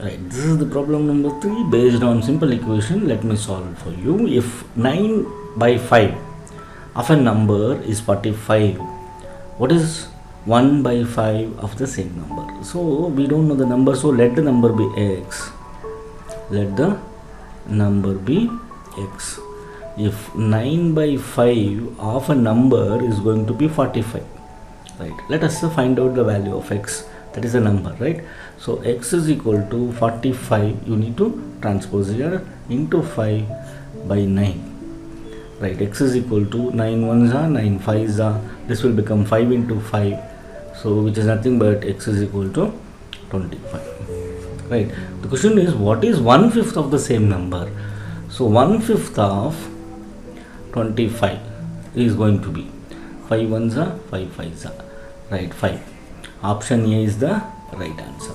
Right, this is the problem number 3 based on simple equation. Let me solve it for you. If 9 by 5 of a number is 45, what is 1 by 5 of the same number? So we don't know the number, so let the number be x. Let the number be x. If 9 by 5 of a number is going to be 45, right, let us find out the value of x. That is a number, right? So x is equal to 45. You need to transpose here into 5 by 9, right? X is equal to 9 ones are 9 5s are, this will become 5 into 5, so which is nothing but x is equal to 25, right? The question is, what is 1/5 of the same number? So 1/5 of 25 is going to be 5 ones are 5 5s are, right? 5. Option A is the right answer.